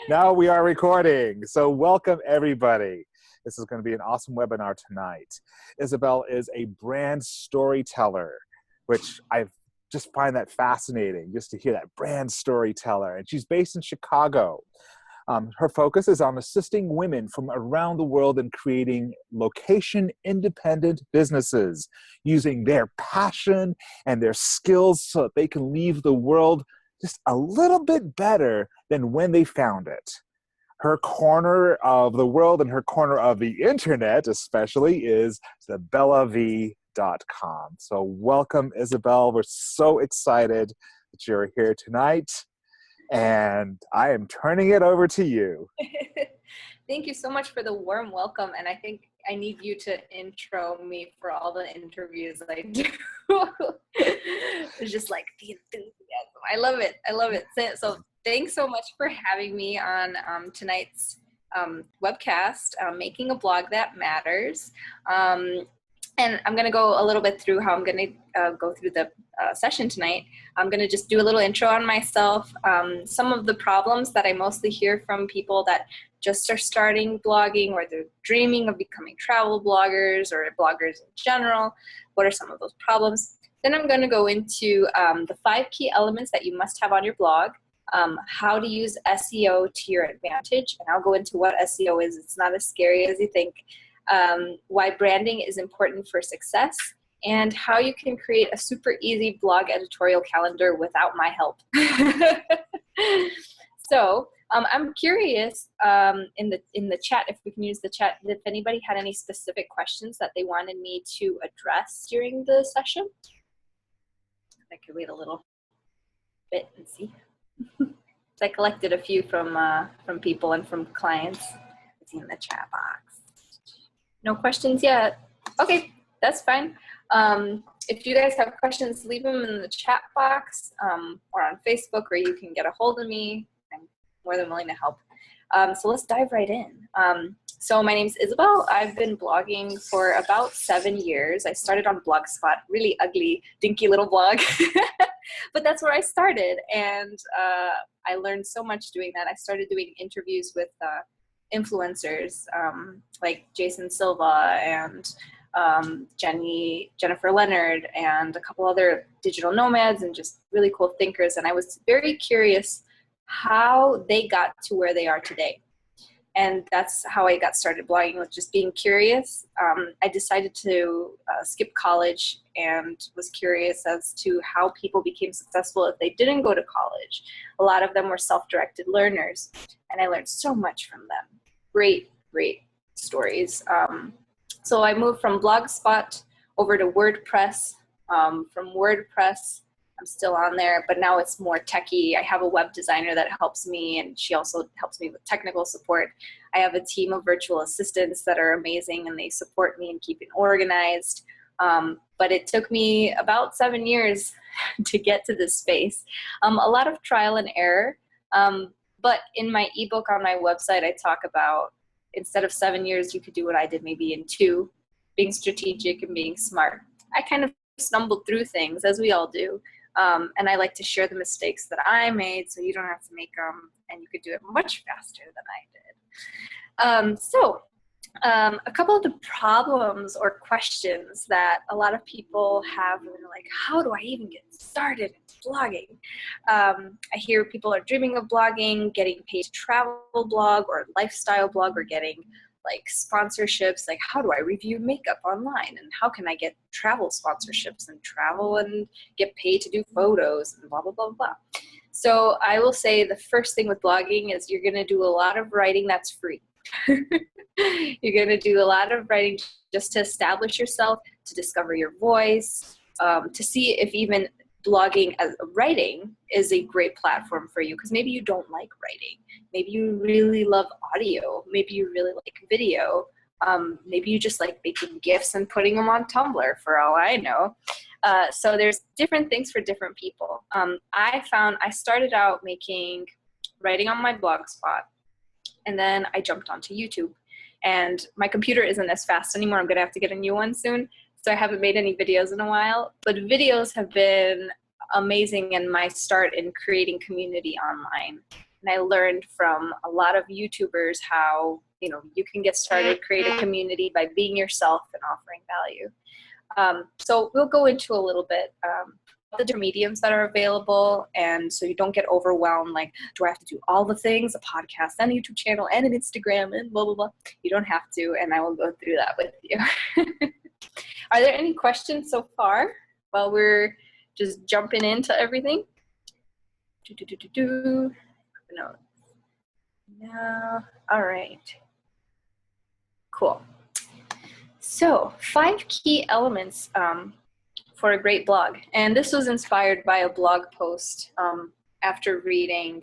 Now we are recording. So welcome everybody. This is going to be an awesome webinar tonight. Isabelle is a brand storyteller, which I just find that fascinating, just to hear that brand storyteller. And she's based in Chicago. Her focus is on assisting women from around the world in creating location-independent businesses, using their passion and their skills so that they can leave the world just a little bit better than when they found it. Her corner of the world and her corner of the internet especially is IsabelleV.com. So welcome, Isabelle. We're so excited that you're here tonight. And I am turning it over to you. Thank you so much for the warm welcome. And I think I need you to intro me for all the interviews I do. It's just like the enthusiasm. I love it. I love it. So thanks so much for having me on tonight's webcast, Making a Blog That Matters. And I'm going to go a little bit through how I'm going to go through the session tonight. I'm going to just do a little intro on myself. Some of the problems that I mostly hear from people that just are starting blogging, or they're dreaming of becoming travel bloggers or bloggers in general. What are some of those problems? Then I'm going to go into the 5 key elements that you must have on your blog, how to use SEO to your advantage. And I'll go into what SEO is. It's not as scary as you think. Why branding is important for success, and how you can create a super easy blog editorial calendar without my help. So I'm curious in the chat, if we can use the chat, if anybody had any specific questions that they wanted me to address during the session. I could wait a little bit and see. So I collected a few from people and from clients. It's in the chat box. No questions yet. Okay, that's fine. If you guys have questions, leave them in the chat box or on Facebook, or you can get a hold of me. I'm more than willing to help. So let's dive right in. So my name's Isabelle. I've been blogging for about 7 years. I started on Blogspot, really ugly, dinky little blog. But that's where I started, and I learned so much doing that. I started doing interviews with influencers like Jason Silva and Jennifer Leonard and a couple other digital nomads and just really cool thinkers. And I was very curious how they got to where they are today. And that's how I got started blogging, with just being curious. I decided to skip college and was curious as to how people became successful if they didn't go to college. A lot of them were self-directed learners, and I learned so much from them. Great stories. So I moved from Blogspot over to WordPress. From WordPress, I'm still on there, but now it's more techie. I have a web designer that helps me, and she also helps me with technical support. I have a team of virtual assistants that are amazing, and they support me in keeping organized. But it took me about 7 years to get to this space. A lot of trial and error. But in my ebook on my website, I talk about, instead of 7 years, you could do what I did maybe in 2, being strategic and being smart. I kind of stumbled through things, as we all do. And I like to share the mistakes that I made so you don't have to make them, and you could do it much faster than I did. A couple of the problems or questions that a lot of people have, and they're like, how do I even get started in blogging? I hear people are dreaming of blogging, getting paid to travel blog or lifestyle blog, or getting like sponsorships, like how do I review makeup online, and how can I get travel sponsorships and travel and get paid to do photos and blah, blah, blah, blah. So I will say the first thing with blogging is you're going to do a lot of writing that's free. You're going to do a lot of writing just to establish yourself, to discover your voice, to see if even blogging as writing is a great platform for you, because maybe you don't like writing. Maybe you really love audio. Maybe you really like video. Maybe you just like making GIFs and putting them on Tumblr, for all I know. So there's different things for different people. I found I started out writing on my Blogspot, and then I jumped onto YouTube. And my computer isn't as fast anymore. I'm going to have to get a new one soon. So I haven't made any videos in a while. But videos have been amazing in my start in creating community online. And I learned from a lot of YouTubers how, you can get started, create a community by being yourself and offering value. So we'll go into a little bit the different mediums that are available, and so you don't get overwhelmed, like, do I have to do all the things, a podcast and a YouTube channel and an Instagram and blah, blah, blah. You don't have to, and I will go through that with you. Are there any questions so far while we're just jumping into everything? No. No. All right. Cool. So 5 key elements for a great blog. And this was inspired by a blog post after reading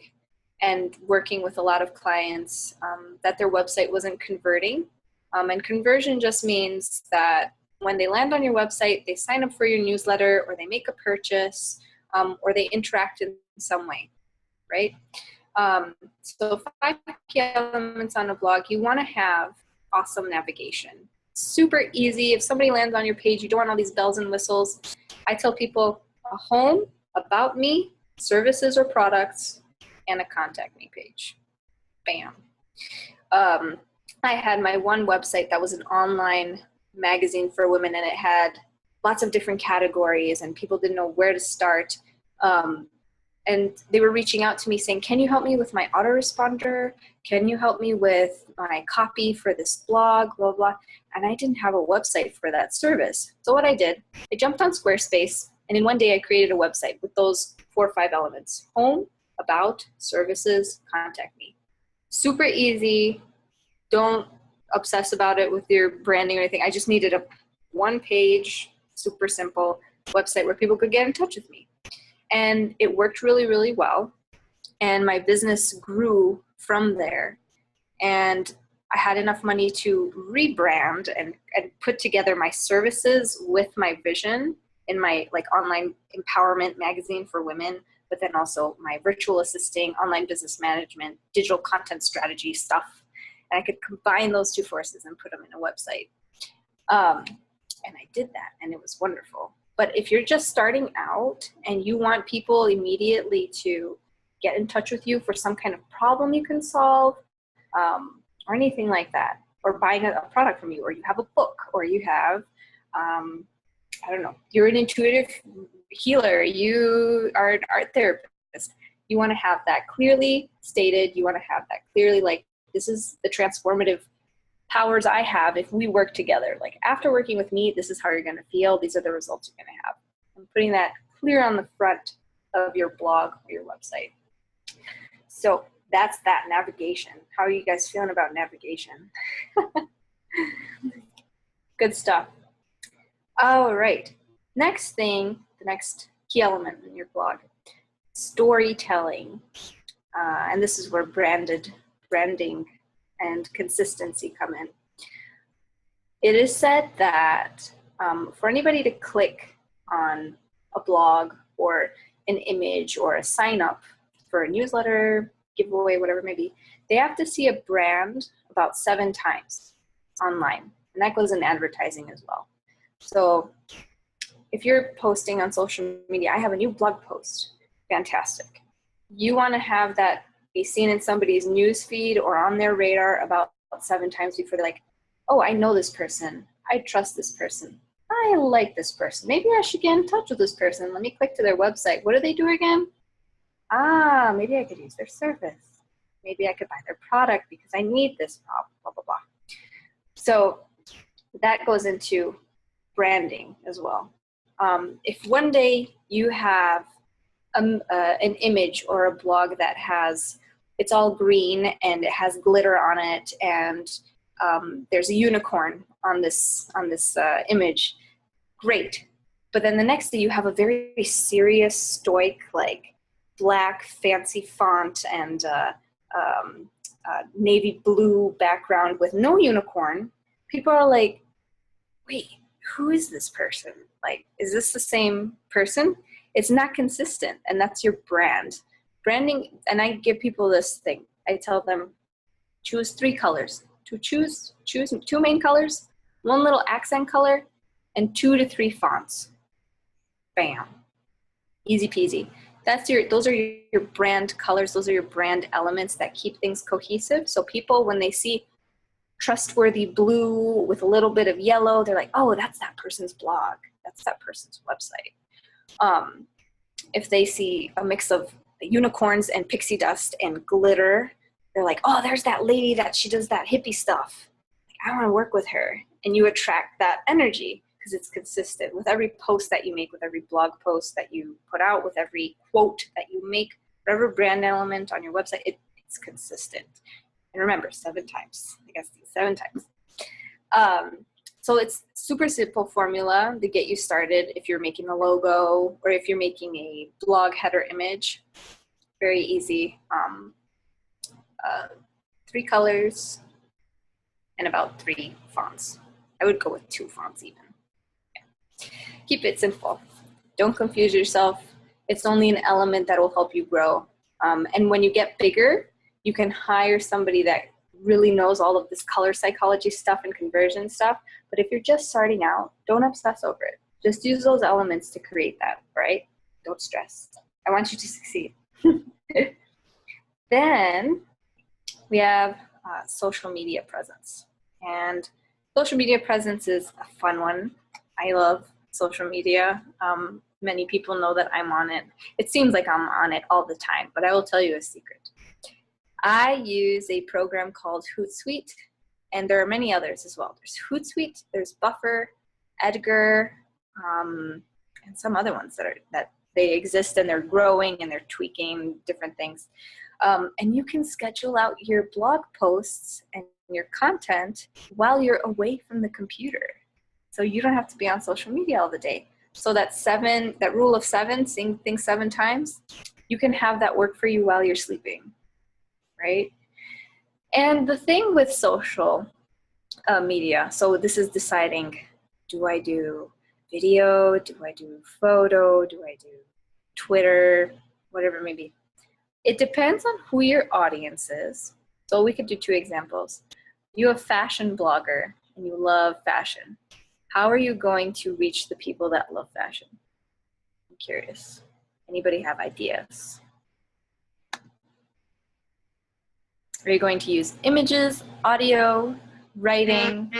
and working with a lot of clients that their website wasn't converting. And conversion just means that when they land on your website, they sign up for your newsletter, or they make a purchase, or they interact in some way, right? So 5 key elements on a blog. You want to have awesome navigation. Super easy. If somebody lands on your page, you don't want all these bells and whistles. I tell people a home, about me, services or products, and a contact me page. Bam. I had my one website that was an online magazine for women, and it had lots of different categories, and people didn't know where to start. And they were reaching out to me saying, can you help me with my autoresponder? Can you help me with my copy for this blog, blah, blah. And I didn't have a website for that service. So what I did, I jumped on Squarespace, and in one day I created a website with those 4 or 5 elements: home, about, services, contact me. Super easy. Don't obsess about it with your branding or anything. I just needed a 1-page, super simple website where people could get in touch with me. And it worked really, really well. And my business grew from there. And I had enough money to rebrand and put together my services with my vision in my online empowerment magazine for women, but then also my virtual assisting, online business management, digital content strategy stuff. And I could combine those 2 forces and put them in a website. And I did that, and it was wonderful. But if you're just starting out and you want people immediately to get in touch with you for some kind of problem you can solve, or anything like that, or buying a product from you, or you have a book, or you have, I don't know, you're an intuitive healer, you are an art therapist, you want to have that clearly stated, you want to have that clearly, like, this is the transformative powers I have if we work together. Like, after working with me, this is how you're going to feel. These are the results you're going to have. I'm putting that clear on the front of your blog or your website. So that's that navigation. How are you guys feeling about navigation? Good stuff. All right. Next thing, the next key element in your blog, storytelling. And this is where branding and consistency come in. It is said that for anybody to click on a blog or an image or a sign up for a newsletter, giveaway, whatever it may be, they have to see a brand about 7 times online. And that goes in advertising as well. So if you're posting on social media, I have a new blog post. Fantastic. You want to have that be seen in somebody's news feed or on their radar about 7 times before they're like, oh, I know this person. I trust this person. I like this person. Maybe I should get in touch with this person. Let me click to their website. What do they do again? Maybe I could use their service. Maybe I could buy their product because I need this, blah, blah, blah. So that goes into branding as well. If one day you have an image or a blog that has, it's all green and it has glitter on it, and there's a unicorn on this image, great. But then the next day you have a very serious, stoic, like black fancy font and navy blue background with no unicorn. People are like, wait, who is this person? Like, is this the same person? It's not consistent, and that's your brand. Branding, and I give people this thing. I tell them, choose 3 colors. Choose 2 main colors, 1 little accent color, and 2 to 3 fonts. Bam. Easy peasy. those are your brand colors. Those are your brand elements that keep things cohesive. So people, when they see trustworthy blue with a little bit of yellow, they're like, oh, that's that person's blog. That's that person's website. If they see a mix of unicorns and pixie dust and glitter, they're like, oh, there's that lady that she does that hippie stuff. I want to work with her. And you attract that energy because it's consistent with every post that you make, with every blog post that you put out, with every quote that you make, whatever brand element on your website, it's consistent. And remember, 7 times. I guess 7 times. So it's super simple formula to get you started if you're making a logo or if you're making a blog header image. Very easy. 3 colors and about 3 fonts. I would go with 2 fonts even. Yeah. Keep it simple. Don't confuse yourself. It's only an element that will help you grow. And when you get bigger, you can hire somebody that really knows all of this color psychology stuff and conversion stuff. But if you're just starting out, don't obsess over it. Just use those elements to create that, right? Don't stress. I want you to succeed. Then we have social media presence. And social media presence is a fun one. I love social media. Many people know that I'm on it. It seems like I'm on it all the time, but I will tell you a secret. I use a program called Hootsuite, and there are many others as well. There's Hootsuite, there's Buffer, Edgar, and some other ones that they exist and they're growing and they're tweaking different things. And you can schedule out your blog posts and your content while you're away from the computer. So you don't have to be on social media all the day. So that rule of 7, seeing things 7 times, you can have that work for you while you're sleeping, right? And the thing with social media, so this is deciding, do I do video? Do I do photo? Do I do Twitter? Whatever it may be. It depends on who your audience is. So we could do 2 examples. You're a fashion blogger and you love fashion. How are you going to reach the people that love fashion? I'm curious. Anybody have ideas? Are you going to use images, audio, writing?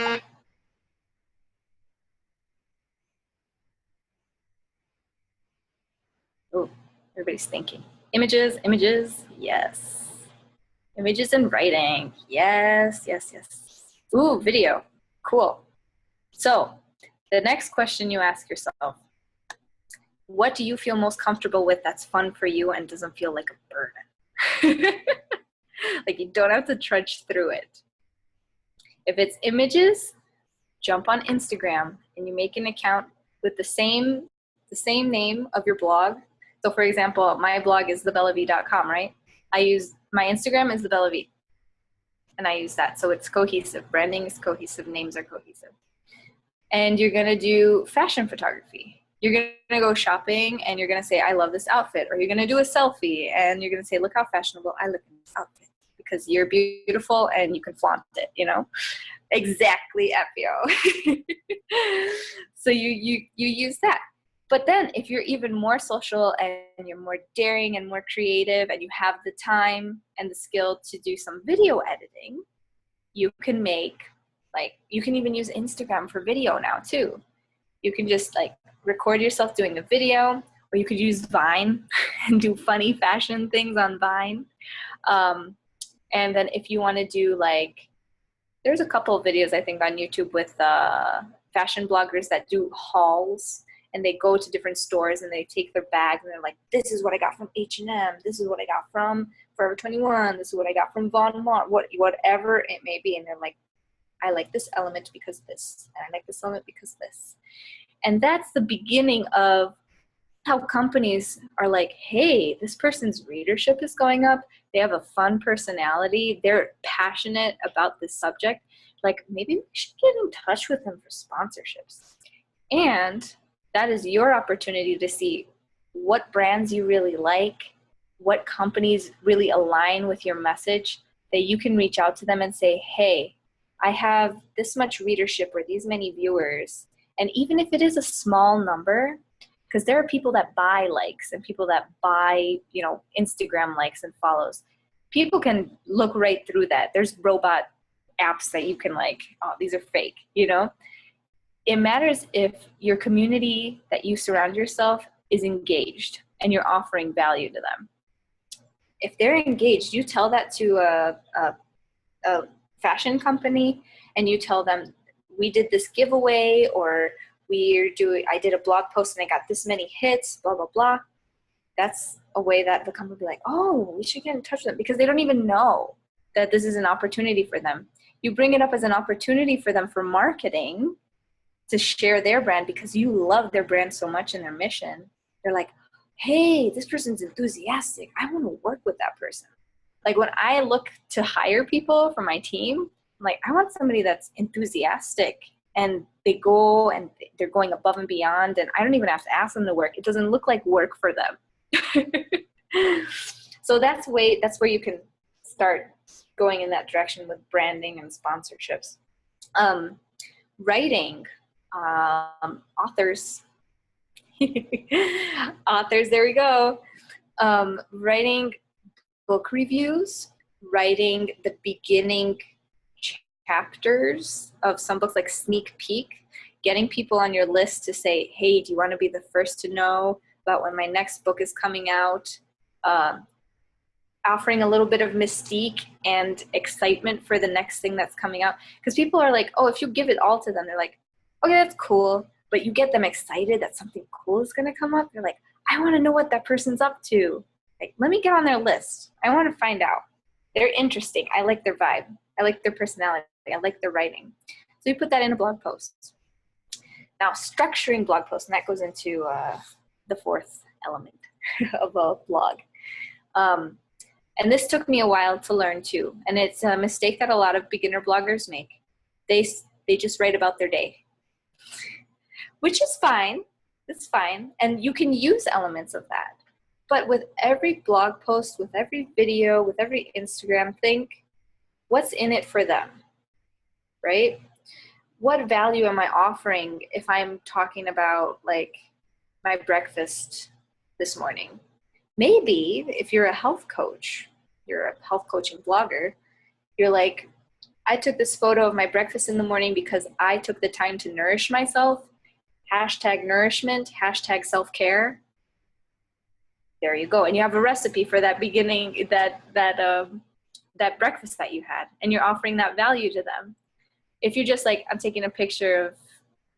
Oh, everybody's thinking. Images, yes. Images and writing, yes. Ooh, video, cool. So the next question you ask yourself, what do you feel most comfortable with that's fun for you and doesn't feel like a burden? Like you don't have to trudge through it. If it's images, jump on Instagram and you make an account with the same name of your blog. So for example, my blog is thebellev.com, right? I use my Instagram is thebellev. And I use that. So it's cohesive. Branding is cohesive. Names are cohesive. And you're going to do fashion photography. You're going to go shopping and you're going to say, I love this outfit. Or you're going to do a selfie and you're going to say, look how fashionable I look in this outfit. Because you're beautiful and you can flaunt it, you know? Exactly, FBO. So you use that. But then if you're even more social and you're more daring and more creative and you have the time and the skill to do some video editing, you can make, you can even use Instagram for video now too. You can just record yourself doing a video, or you could use Vine and do funny fashion things on Vine. And then if you want to do there's a couple of videos I think on YouTube with fashion bloggers that do hauls. And they go to different stores and they take their bags and they're like, this is what I got from H&M. This is what I got from Forever 21. This is what I got from Von Maur, whatever it may be. And they're like, I like this element because this. And I like this element because this. And that's the beginning of how companies are like, hey, this person's readership is going up. They have a fun personality. They're passionate about this subject. Maybe we should get in touch with them for sponsorships. And that is your opportunity to see what brands you really like, what companies really align with your message, that you can reach out to them and say, hey, I have this much readership or these many viewers. And even if it is a small number, Because there are people that buy likes and people that buy, you know, Instagram likes and follows. People can look right through that. There's robot apps that you can like, oh, these are fake, you know? It matters if your community that you surround yourself is engaged and you're offering value to them. If they're engaged, you tell that to a fashion company and you tell them, we did this giveaway, or I did a blog post and I got this many hits, blah, blah, blah. That's a way that the company will be like, oh, we should get in touch with them, because they don't even know that this is an opportunity for them. You bring it up as an opportunity for them for marketing to share their brand because you love their brand so much and their mission. They're like, hey, this person's enthusiastic. I want to work with that person. Like when I look to hire people for my team, I'm like, I want somebody that's enthusiastic and they go and they're going above and beyond, and I don't even have to ask them to work. It doesn't look like work for them. So that's where you can start going in that direction with branding and sponsorships. Writing, authors, there we go. Writing book reviews, writing the beginning chapters of some books, like sneak peek, getting people on your list to say, hey, do you want to be the first to know about when my next book is coming out? Offering a little bit of mystique and excitement for the next thing that's coming out. Because people are like, oh, if you give it all to them, they're like, okay, that's cool. But you get them excited that something cool is going to come up. They're like, I want to know what that person's up to. Like, let me get on their list. I want to find out. They're interesting. I like their vibe. I like their personality. I like their writing. So you put that in a blog post. Now, structuring blog posts, and that goes into the fourth element of a blog. And this took me a while to learn too. And it's a mistake that a lot of beginner bloggers make. They just write about their day, which is fine. It's fine. And you can use elements of that. But with every blog post, with every video, with every Instagram, think, what's in it for them, right? What value am I offering if I'm talking about like my breakfast this morning? Maybe if you're a health coach, you're a health coaching blogger, you're like, I took this photo of my breakfast in the morning because I took the time to nourish myself. #nourishment, #self-care. There you go. And you have a recipe for that beginning, that breakfast that you had, and you're offering that value to them. If you're just like, I'm taking a picture of,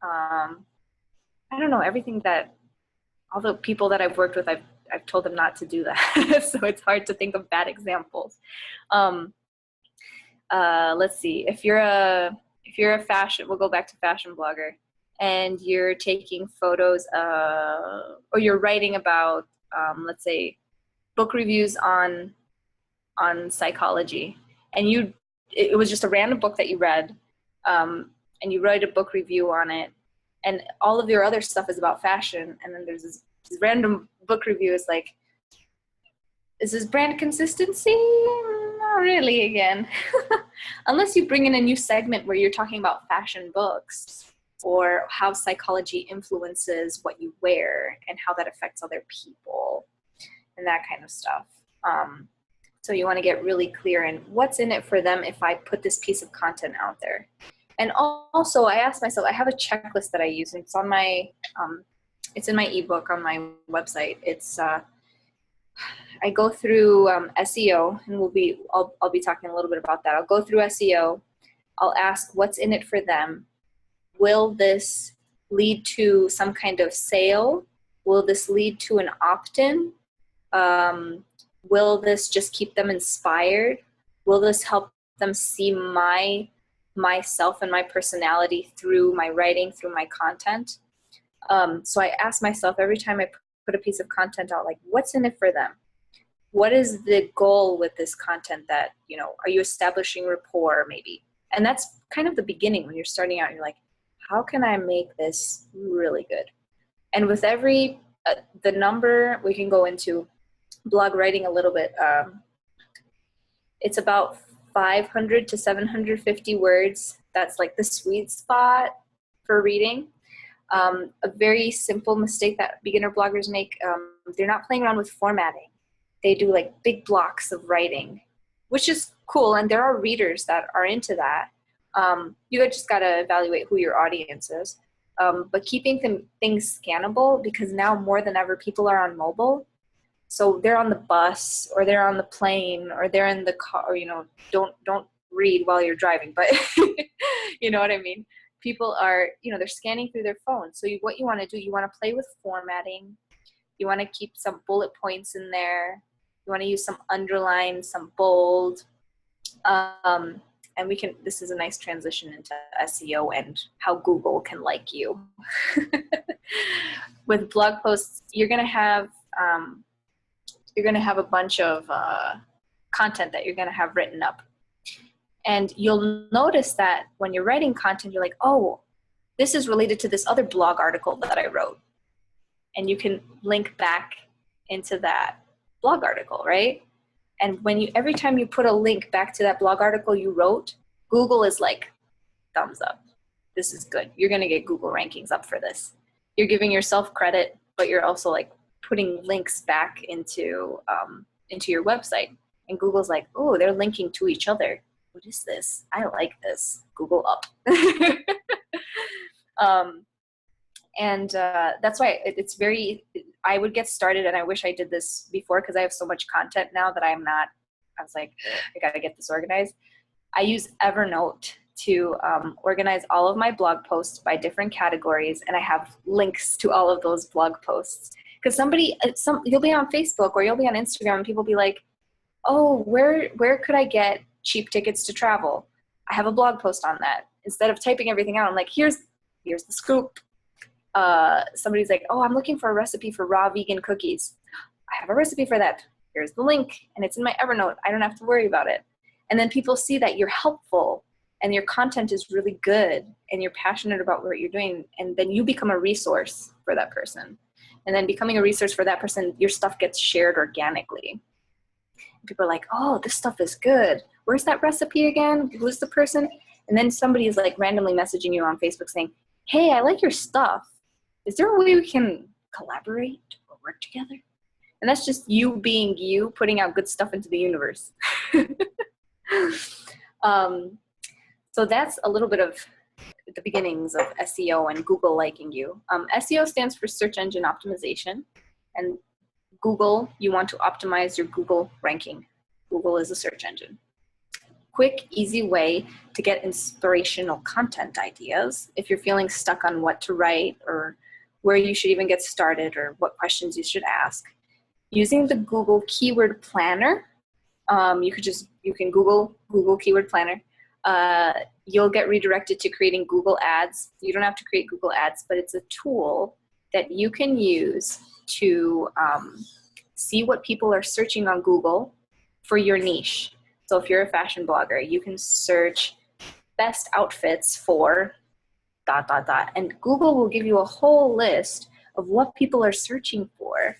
I don't know, everything that, all the people that I've worked with, I've told them not to do that. So it's hard to think of bad examples. Let's see. If you're a fashion, we'll go back to fashion blogger, and you're taking photos, or you're writing about, let's say, book reviews on psychology, and it was just a random book that you read, and you write a book review on it, and all of your other stuff is about fashion, and then there's this random book review is like, is this brand consistency? Not really again. Unless you bring in a new segment where you're talking about fashion books or how psychology influences what you wear and how that affects other people and that kind of stuff. So you want to get really clear in what's in it for them if I put this piece of content out there. And also I asked myself, I have a checklist that I use, and it's on my, it's in my ebook on my website. It's, I go through SEO, and I'll be talking a little bit about that. I'll go through SEO. I'll ask what's in it for them. Will this lead to some kind of sale? Will this lead to an opt-in? Will this just keep them inspired? Will this help them see myself and my personality through my writing, through my content? So I ask myself every time I put a piece of content out, like, what's in it for them? What is the goal with this content? That, you know, are you establishing rapport maybe? And that's kind of the beginning when you're starting out. You're like, how can I make this really good? And with every, the number, we can go into blog writing a little bit. It's about 500 to 750 words. That's like the sweet spot for reading. A very simple mistake that beginner bloggers make, they're not playing around with formatting. They do like big blocks of writing, which is cool. And there are readers that are into that. You just got to evaluate who your audience is. But keeping things scannable, because now more than ever, people are on mobile. So they're on the bus or they're on the plane or they're in the car, or, don't read while you're driving, but you know what I mean? People are, they're scanning through their phone. So what you want to do, you want to play with formatting. You want to keep some bullet points in there. You want to use some underline, some bold. And this is a nice transition into SEO and how Google can like you. With blog posts, you're going to have a bunch of content that you're going to have written up. And you'll notice that when you're writing content, you're like, oh, this is related to this other blog article that I wrote. And you can link back into that blog article, right? And every time you put a link back to that blog article you wrote, Google is like, thumbs up. This is good. You're going to get Google rankings up for this. You're giving yourself credit, but you're also like putting links back into your website. And Google's like, oh, they're linking to each other. What is this? I like this. Google up. And that's why I would get started, and I wish I did this before because I have so much content now that I was like, I got to get this organized. I use Evernote to organize all of my blog posts by different categories, and I have links to all of those blog posts. Because you'll be on Facebook or you'll be on Instagram and people be like, oh, where could I get cheap tickets to travel? I have a blog post on that. Instead of typing everything out, I'm like, here's the scoop. Somebody's like, oh, I'm looking for a recipe for raw vegan cookies. I have a recipe for that. Here's the link, and it's in my Evernote. I don't have to worry about it. And then people see that you're helpful and your content is really good and you're passionate about what you're doing, and then you become a resource for that person. And then becoming a resource for that person, your stuff gets shared organically. People are like, oh, this stuff is good. Where's that recipe again? Who's the person? And then somebody is like randomly messaging you on Facebook saying, hey, I like your stuff. Is there a way we can collaborate or work together? And that's just you being you, putting out good stuff into the universe. So that's a little bit of the beginnings of SEO and Google liking you. SEO stands for search engine optimization. And Google, you want to optimize your Google ranking. Google is a search engine. Quick, easy way to get inspirational content ideas if you're feeling stuck on what to write or where you should even get started or what questions you should ask. Using the Google Keyword Planner, you can Google Keyword Planner. You'll get redirected to creating Google Ads. You don't have to create Google Ads, but it's a tool that you can use to see what people are searching on Google for your niche. So if you're a fashion blogger, you can search best outfits for ... And Google will give you a whole list of what people are searching for.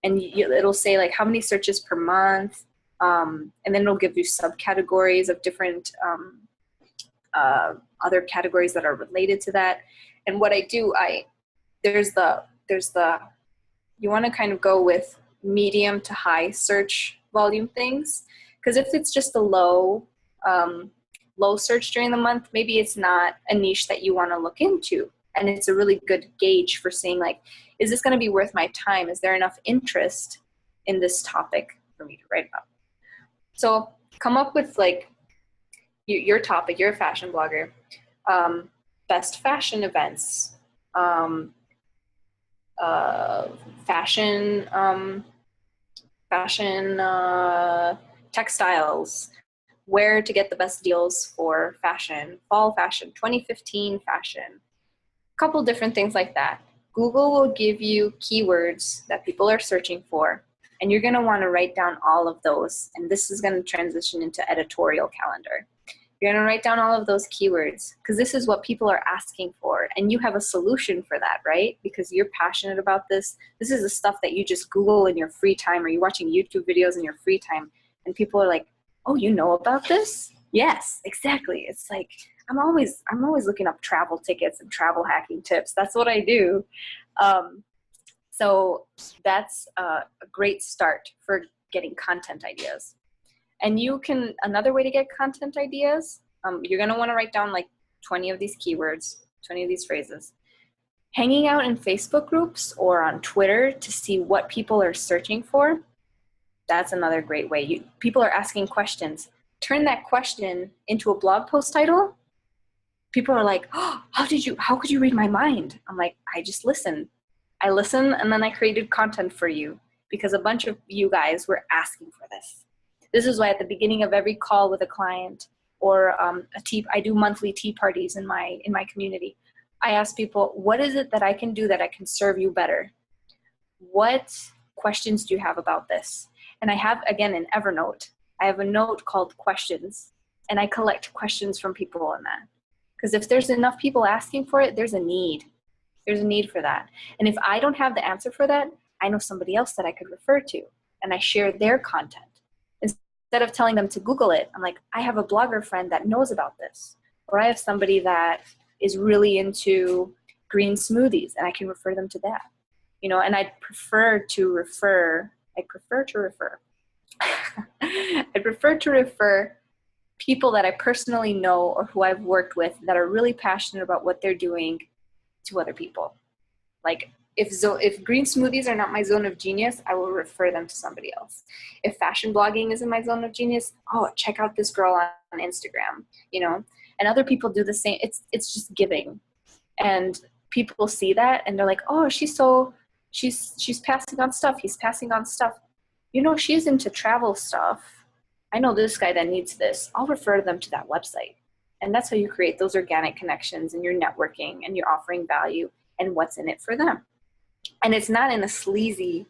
And it'll say like how many searches per month. And then it'll give you subcategories of different other categories that are related to that. And what I do, you want to kind of go with medium to high search volume things. Because if it's just a low search during the month, maybe it's not a niche that you want to look into. And it's a really good gauge for seeing like, is this going to be worth my time? Is there enough interest in this topic for me to write about? So come up with like your topic. You're a fashion blogger. Best fashion events, fashion textiles, where to get the best deals for fashion, fall fashion, 2015 fashion, a couple different things like that. Google will give you keywords that people are searching for, and you're going to want to write down all of those. And this is going to transition into editorial calendar. You're going to write down all of those keywords because this is what people are asking for, and you have a solution for that, right? Because you're passionate about this. This is the stuff that you just Google in your free time, or you're watching YouTube videos in your free time, and people are like, oh, you know about this? Yes, exactly. It's like, I'm always looking up travel tickets and travel hacking tips. That's what I do. So that's a great start for getting content ideas. And another way to get content ideas, you're going to want to write down like 20 of these keywords, 20 of these phrases. Hanging out in Facebook groups or on Twitter to see what people are searching for, that's another great way. People are asking questions. Turn that question into a blog post title. People are like, oh, how could you read my mind? I'm like, I just listened. I listened, and then I created content for you because a bunch of you guys were asking for this. This is why at the beginning of every call with a client or I do monthly tea parties in my community. I ask people, what is it that I can do that I can serve you better? What questions do you have about this? And I have, again, in Evernote, I have a note called questions, and I collect questions from people on that. Because if there's enough people asking for it, there's a need. There's a need for that. And if I don't have the answer for that, I know somebody else that I could refer to, and I share their content. Instead of telling them to Google it, I'm like, I have a blogger friend that knows about this. Or I have somebody that is really into green smoothies, and I can refer them to that. And I'd prefer to refer I'd prefer to refer people that I personally know or who I've worked with that are really passionate about what they're doing to other people. Like if green smoothies are not my zone of genius, I will refer them to somebody else. If fashion blogging isn't my zone of genius, check out this girl on Instagram, and other people do the same. It's just giving. And people see that and they're like, oh, she's passing on stuff. He's passing on stuff. She's into travel stuff. I know this guy that needs this. I'll refer them to that website. And that's how you create those organic connections, and you're networking and you're offering value and what's in it for them. And it's not in a sleazy,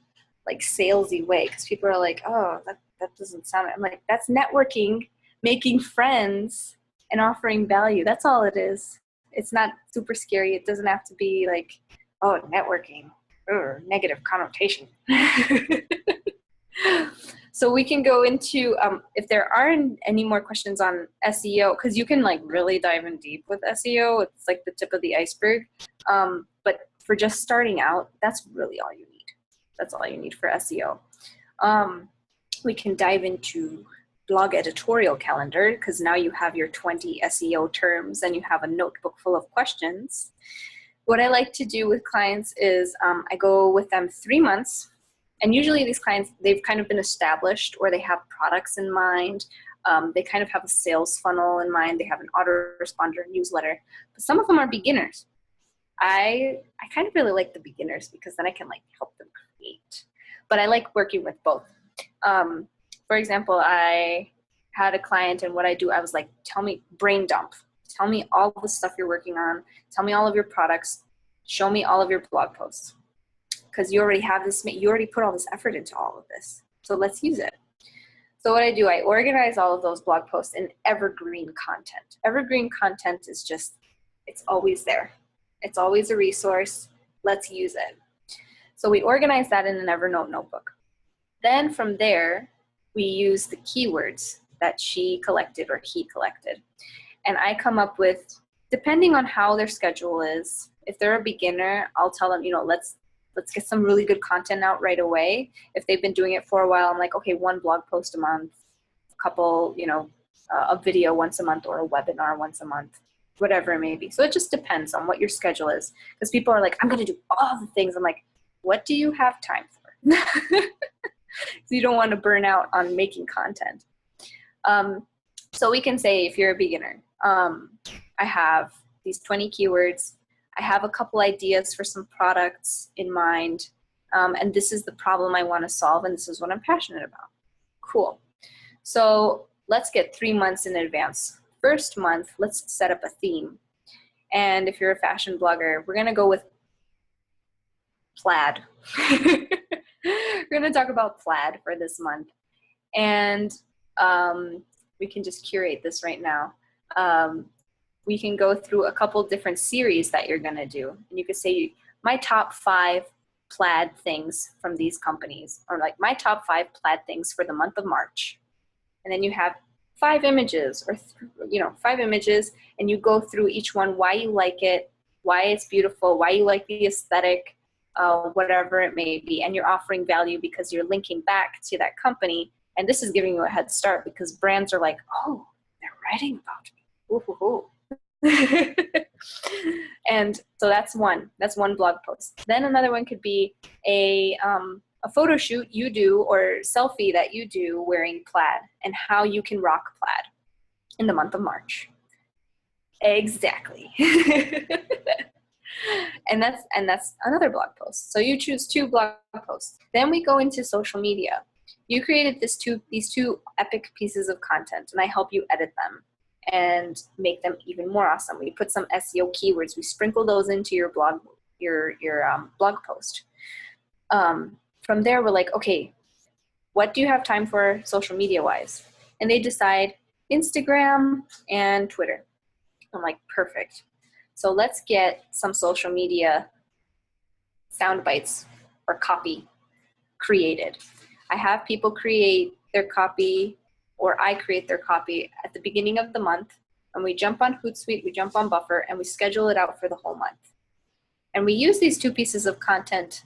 like salesy way, because people are like, oh, that doesn't sound, I'm like, that's networking, making friends and offering value. That's all it is. It's not super scary. It doesn't have to be like, oh, networking, negative connotation. So we can go into, if there aren't any more questions on SEO, because you can like really dive in deep with SEO. It's like the tip of the iceberg. But for just starting out, that's really all you need. That's all you need for SEO. We can dive into blog editorial calendar, because now you have your 20 SEO terms and you have a notebook full of questions. What I like to do with clients is I go with them 3 months. And usually these clients, they've kind of been established, or they have products in mind. They kind of have a sales funnel in mind. They have an autoresponder newsletter. But some of them are beginners. I kind of really like the beginners, because then I can like help them create. But I like working with both. For example, I had a client, and what I do, I was like, tell me, brain dump. Tell me all the stuff you're working on. Tell me all of your products. Show me all of your blog posts. Because you already have this, you already put all this effort into all of this. So let's use it. So what I do, I organize all of those blog posts in evergreen content. Evergreen content is just, it's always there. It's always a resource. Let's use it. So we organize that in an Evernote notebook. Then from there, we use the keywords that she collected or he collected. And I come up with, depending on how their schedule is, if they're a beginner, I'll tell them, let's get some really good content out right away. If they've been doing it for a while, I'm like, okay, 1 blog post a month, a couple, a video once a month, or a webinar once a month, whatever it may be. So it just depends on what your schedule is. Because people are like, I'm going to do all the things. I'm like, what do you have time for? So you don't want to burn out on making content. So we can say, if you're a beginner, I have these 20 keywords. I have a couple ideas for some products in mind, and this is the problem I want to solve, and this is what I'm passionate about. Cool. So let's get 3 months in advance. First month, let's set up a theme. And if you're a fashion blogger, we're going to go with plaid. We're going to talk about plaid for this month. And we can just curate this right now. We can go through a couple different series that you're going to do. And you could say, my top 5 plaid things from these companies, or like my top 5 plaid things for the month of March. And then you have 5 images or, 5 images, and you go through each one, why you like it, why it's beautiful, why you like the aesthetic, whatever it may be. And you're offering value because you're linking back to that company. And this is giving you a head start because brands are like, oh, they're writing about me. Ooh, ooh, ooh. And so that's one blog post. Then another one could be a photo shoot you do or selfie that you do wearing plaid and how you can rock plaid in the month of March. Exactly. and that's another blog post. So you choose 2 blog posts. Then we go into social media. You created these two epic pieces of content, and I help you edit them and make them even more awesome. We put some SEO keywords. We sprinkle those into your blog, your blog post. From there, we're like, okay, what do you have time for social media wise? And they decide Instagram and Twitter. I'm like, perfect. So let's get some social media sound bites or copy created. I have people create their copy, or I create their copy at the beginning of the month, and we jump on Hootsuite, we jump on Buffer, and we schedule it out for the whole month. And we use these 2 pieces of content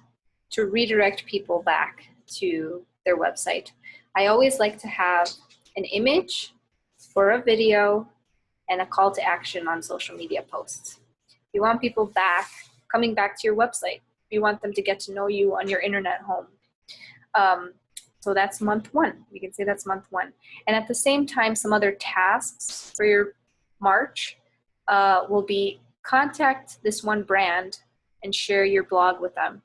to redirect people back to their website. I always like to have an image or a video and a call to action on social media posts. You want people coming back to your website. You want them to get to know you on your internet home. So that's month 1. We can say that's month 1. And at the same time, some other tasks for your March will be contact this one brand and share your blog with them.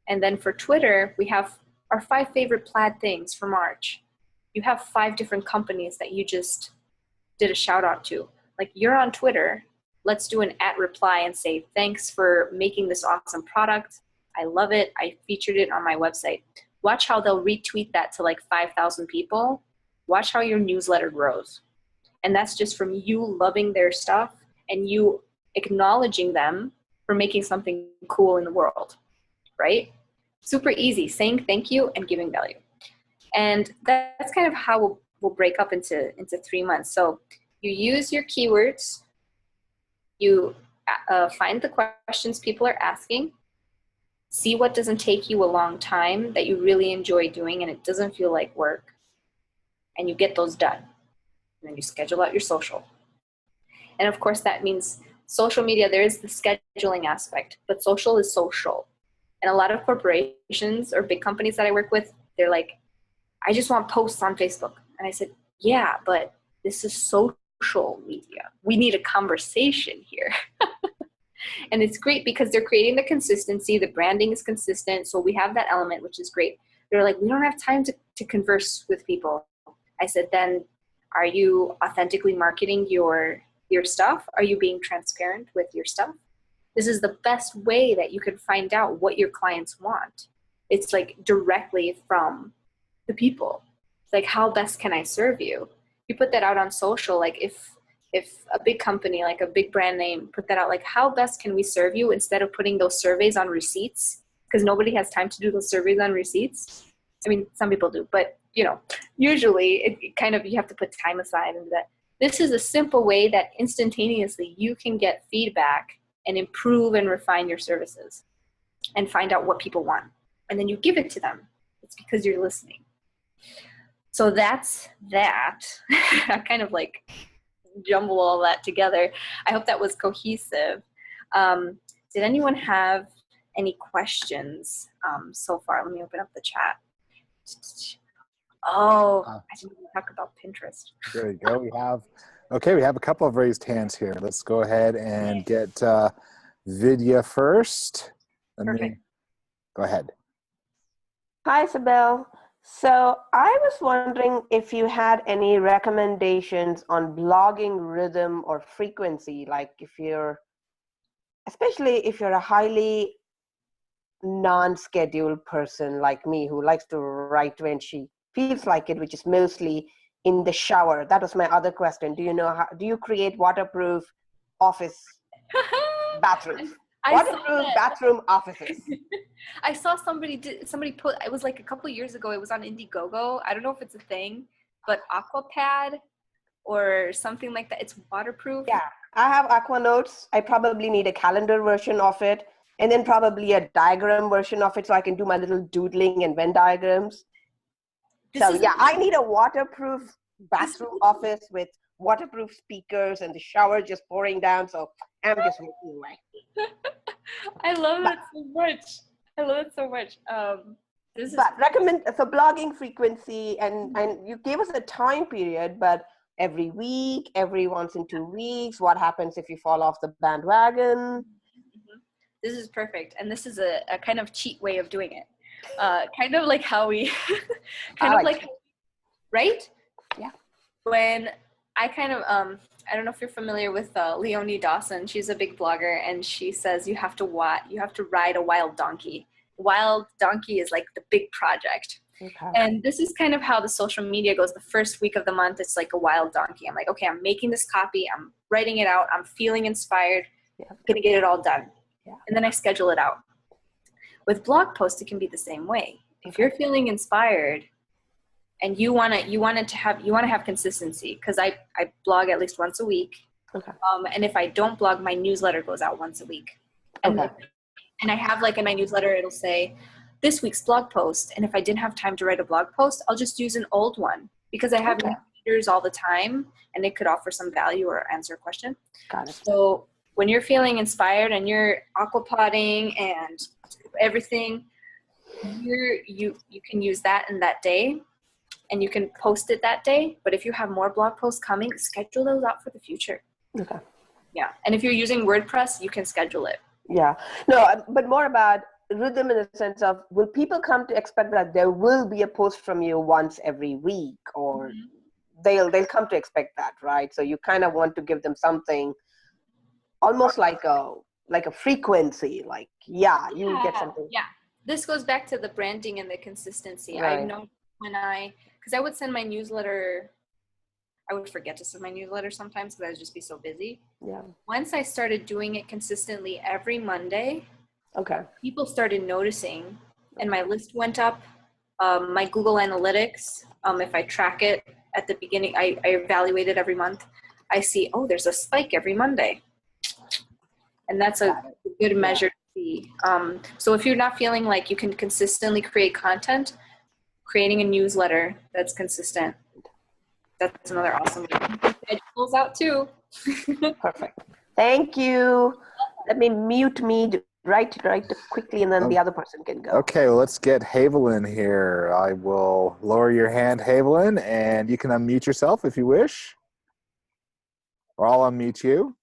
And then for Twitter, we have our 5 favorite plaid things for March. You have 5 different companies that you just did a shout out to. Like, you're on Twitter, let's do an @reply and say, thanks for making this awesome product. I love it. I featured it on my website. Watch how they'll retweet that to like 5,000 people. Watch how your newsletter grows. And that's just from you loving their stuff and you acknowledging them for making something cool in the world, right? Super easy, saying thank you and giving value. And that's kind of how we'll break up into 3 months. So you use your keywords, you find the questions people are asking, see what doesn't take you a long time that you really enjoy doing and it doesn't feel like work, and you get those done. And then you schedule out your social. And of course that means social media, there is the scheduling aspect, but social is social. And a lot of corporations or big companies that I work with, they're like, I just want posts on Facebook. And I said, yeah, but this is social media. We need a conversation here. And it's great because they're creating the consistency. The branding is consistent. So we have that element, which is great. They're like, we don't have time to converse with people. I said, then are you authentically marketing your stuff? Are you being transparent with your stuff? This is the best way that you can find out what your clients want. It's like directly from the people. It's like, how best can I serve you? You put that out on social, like if a big company, like a big brand name, put that out, like, how best can we serve you, instead of putting those surveys on receipts, because nobody has time to do those surveys on receipts. I mean, some people do, but usually it kind of, you have to put time aside into that. This is a simple way that instantaneously you can get feedback and improve and refine your services and find out what people want. And then you give it to them. It's because you're listening. So that's that. I kind of like jumble all that together. I hope that was cohesive. Did anyone have any questions so far? Let me open up the chat. Oh, I didn't even talk about Pinterest. There you go. We have a couple of raised hands here. Let's go ahead and get Vidya first. Perfect. Go ahead. Hi, Isabelle. So I was wondering if you had any recommendations on blogging rhythm or frequency, like especially if you're a highly non-scheduled person like me who likes to write when she feels like it, which is mostly in the shower. That was my other question. Do you create waterproof office bathrooms? Waterproof bathroom offices. I saw somebody put, it was like a couple of years ago, it was on Indiegogo. I don't know if it's a thing, but Aquapad or something like that. It's waterproof. Yeah, I have Aquanotes. I probably need a calendar version of it, and then probably a diagram version of it so I can do my little doodling and Venn diagrams. So yeah, I need a waterproof bathroom office with waterproof speakers and the shower just pouring down. So I'm just working away. I love it so much. I love it so much. Recommend for blogging frequency, and you gave us a time period, but every week, every once in 2 weeks. What happens if you fall off the bandwagon? This is perfect, and this is a kind of cheat way of doing it. Kind of like how we, right? Yeah. When I kind of, I don't know if you're familiar with Leonie Dawson. She's a big blogger, and she says you have to ride a wild donkey. Wild donkey is like the big project. Okay. And this is kind of how the social media goes. The first week of the month, it's like a wild donkey. I'm like, okay, I'm making this copy. I'm writing it out. I'm feeling inspired. Yeah. I'm going to get it all done. Yeah. And then I schedule it out. With blog posts, it can be the same way. If you're feeling inspired and you want to have consistency, because I blog at least once a week. Okay. And if I don't blog, my newsletter goes out once a week. And I have like in my newsletter, it'll say this week's blog post. And if I didn't have time to write a blog post, I'll just use an old one because I have readers all the time and it could offer some value or answer a question. Got it. So when you're feeling inspired and you're aquapotting and everything, you can use that in that day and you can post it that day. But if you have more blog posts coming, schedule those out for the future. Okay. Yeah. And if you're using WordPress, you can schedule it. Yeah. No, but more about rhythm in the sense of, will people come to expect that there will be a post from you once every week, or they'll come to expect that, right? So you kind of want to give them something almost like a frequency, like, you get something. Yeah. This goes back to the branding and the consistency. Right. I know because I would send my newsletter, I would forget to send my newsletter sometimes because I would just be so busy. Yeah. Once I started doing it consistently every Monday, people started noticing and my list went up. My Google Analytics, if I track it at the beginning, I evaluate it every month. I see, there's a spike every Monday. And that's a good measure to see. So if you're not feeling like you can consistently create content, creating a newsletter that's consistent, that's another awesome way. Schedules out too. Perfect. Thank you. Let me mute me right quickly, and then the other person can go. Okay, well, let's get Havelin here. I will lower your hand, Havelin, and you can unmute yourself if you wish. Or I'll unmute you.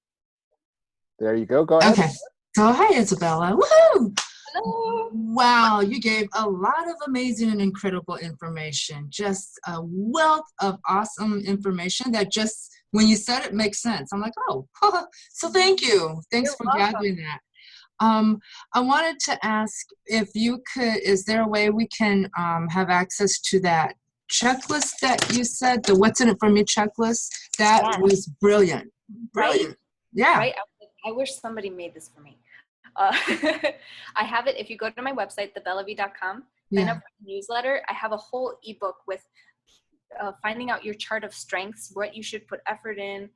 There you go. Go ahead. Okay. So hi, Isabella. Woohoo! Hello. Wow, you gave a lot of amazing and incredible information. Just a wealth of awesome information that just, when you said it, makes sense. I'm like, so thank you. Thanks for gathering that. I wanted to ask if you could, is there a way we can have access to that checklist that you said, the What's in It For Me checklist? That was brilliant. Brilliant. Right? Yeah. Right? I wish somebody made this for me. I have it. If you go to my website, thebellavie.com, sign up for the newsletter. I have a whole ebook with finding out your chart of strengths, what you should put effort in,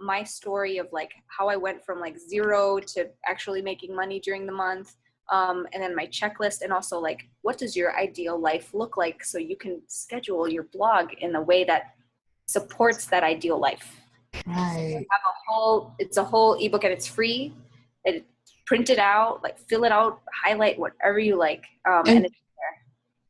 my story of like how I went from like 0 to actually making money during the month, and then my checklist, and also like what does your ideal life look like, so you can schedule your blog in a way that supports that ideal life. Right. So it's a whole ebook, and it's free. Print it out, like fill it out, highlight whatever you like, and it's there.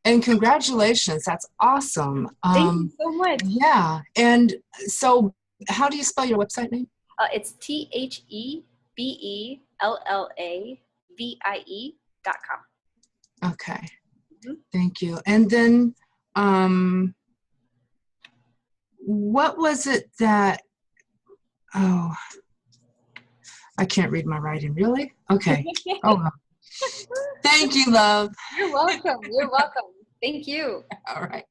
And congratulations, that's awesome. Thank you so much. Yeah, and so how do you spell your website name? It's TheBellavie.com. Okay, thank you. And then what was it that, I can't read my writing, really? Okay. Thank you, love. You're welcome. You're welcome. Thank you. All right.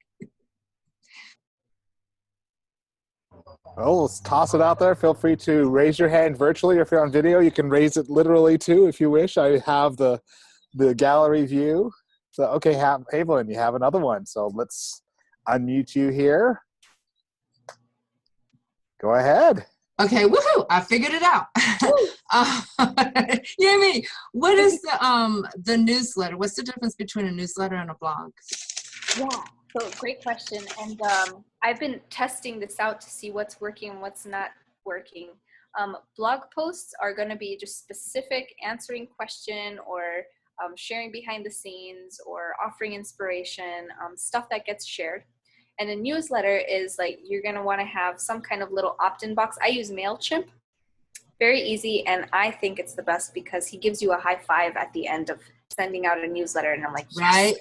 Well, let's toss it out there. Feel free to raise your hand virtually, or if you're on video, you can raise it literally too if you wish. I have the gallery view. So, okay, Havelin, you have another one. So let's unmute you here. Go ahead. Okay, woohoo! I figured it out. Yeah, me. What is the newsletter? What's the difference between a newsletter and a blog? Yeah, so great question. And I've been testing this out to see what's working and what's not working. Blog posts are going to be just specific answering question or sharing behind the scenes or offering inspiration, stuff that gets shared. And a newsletter is like, you're going to want to have some kind of little opt-in box. I use MailChimp. Very easy, and I think it's the best because he gives you a high five at the end of sending out a newsletter, and I'm like, yes. Right?